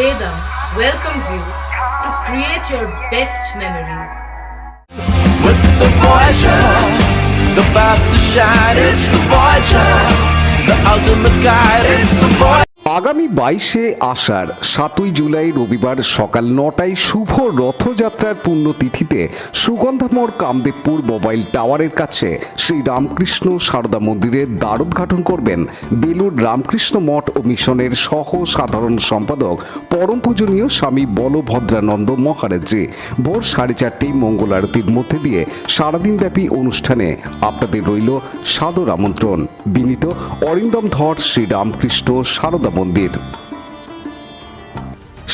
Vedam welcomes you to create your best memories. With the Voyager, the paths to shine, it's the Voyager, the ultimate guide, it's the Voyager. আগামী 22শে আষাঢ় 7ই জুলাই রবিবার সকাল 9টায় শুভ রথযাত্রার পুণ্যতিথিতে সুগন্ধামোড় Kamdebpur mobile টাওয়ারের কাছে শ্রী রামকৃষ্ণ সারদা মন্দিরের দ্বারোদ্ঘাটন করবেন বেলুড় রামকৃষ্ণ মঠ ও মিশনের সহ সাধারণ সম্পাদক পরম পূজনীয় স্বামী বলভদ্রানন্দ মহারাজজি। ভোর 4:30 মঙ্গল আরতির মধ্যে দিয়ে সারাদিনব্যাপী অনুষ্ঠানে আপনাদের রইল সাদর আমন্ত্রণ। বিনীত অরিন্দম ধর, শ্রী রামকৃষ্ণ সারদা মন্দির।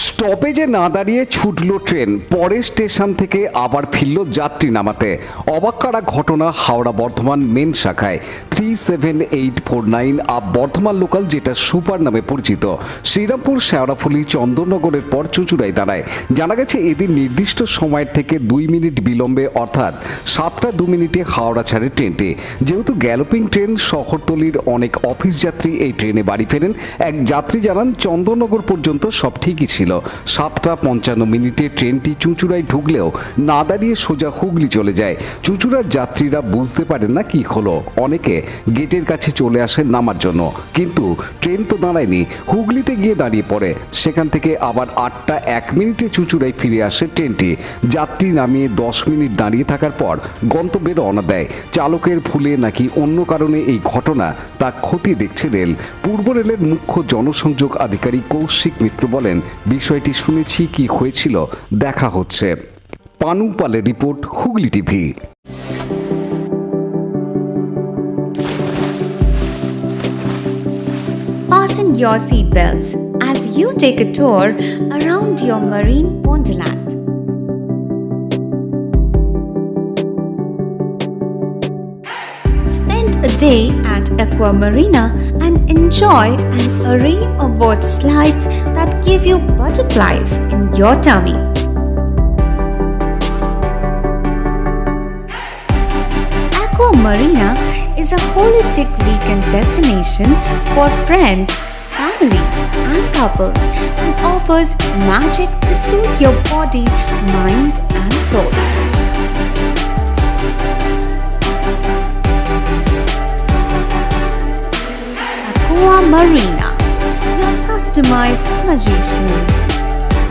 স্টপেজে না দাঁড়িয়ে ছুটল ট্রেন, পরের স্টেশন থেকে আবার ফিরল যাত্রী নামাতে। অবাক করা ঘটনা হাওড়া বর্ধমান মেন শাখায় 37849 আপ বর্ধমান লোকাল, যেটা সুপার নামে পরিচিত, শ্রীরামপুর শেওড়াফুলি চন্দননগরের পর চুঁচুড়ায় দাঁড়ায়। জানা গেছে এদিন নির্দিষ্ট সময়ের থেকে 2 মিনিট বিলম্বে অর্থাৎ 7টা 2 মিনিটে হাওড়া ছাড়ে ট্রেনটি। যেহেতু গ্যালোপিং ট্রেন, শহরতলির অনেক অফিস যাত্রী এই ট্রেনে বাড়ি ফেরেন। এক যাত্রী জানান চন্দননগর পর্যন্ত সব ঠিকই ছিল। 7টা 55 মিনিটে ট্রেনটি চুঁচুড়ায় ঢুকলেও না দাঁড়িয়ে সোজা হুগলি চলে যায়। চুঁচুড়ার যাত্রীরা বুঝতে পারেন না কি হলো, অনেকে গেটের কাছে চলে আসেন নামার জন্য, কিন্তু ট্রেন তো দাঁড়ায়নি, হুগলিতে গিয়ে দাঁড়িয়ে পড়ে। সেখান থেকে আবার 8টা 1 মিনিটে চুঁচুড়ায় ফিরে আসে ট্রেনটি। যাত্রী নামিয়ে 10 মিনিট দাঁড়িয়ে থাকার পর গন্তব্যে রওনা দেয়। চালকের ভুলে নাকি অন্য কারণে এই ঘটনা, তা খতিয়ে দেখছে রেল। পূর্ব রেলের মুখ্য জনসংযোগ আধিকারিক কৌশিক মিত্র বলেন, বিষয়টি শুনেছি, কি হয়েছিল দেখা হচ্ছে। পানু পালের report, Hooghly TV. Fasten your seatbelts as you take a tour around your marine wonderland. Spend a day at Aqua Marina and enjoy an array of water slides that give you butterflies in your tummy. Aqua Marina is a holistic weekend destination for friends, family, and couples and offers magic to soothe your body, mind, and soul. Aqua Marina, your customized magician.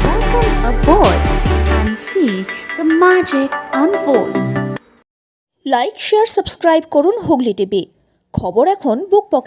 Welcome aboard and see the magic unfold. Like, share, subscribe করুন Hooghly TV. খবর এখন বুক পকেটে।